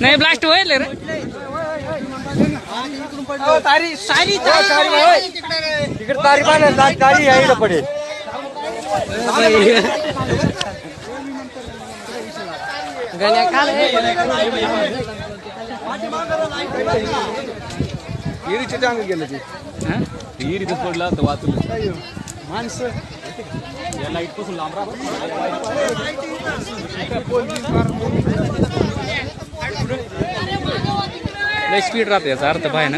नाही ब्लास्ट होईल रे तारी सारी तिकडे तारी पाहिजे तारी आहे पडे गण्या काल हिरीचे टांग गेलं ते हिरीतच पडला तर वाचलं माणसं या लाईट पासून लांब राहा लय स्पीड राहते याचा अर्थ बाय ना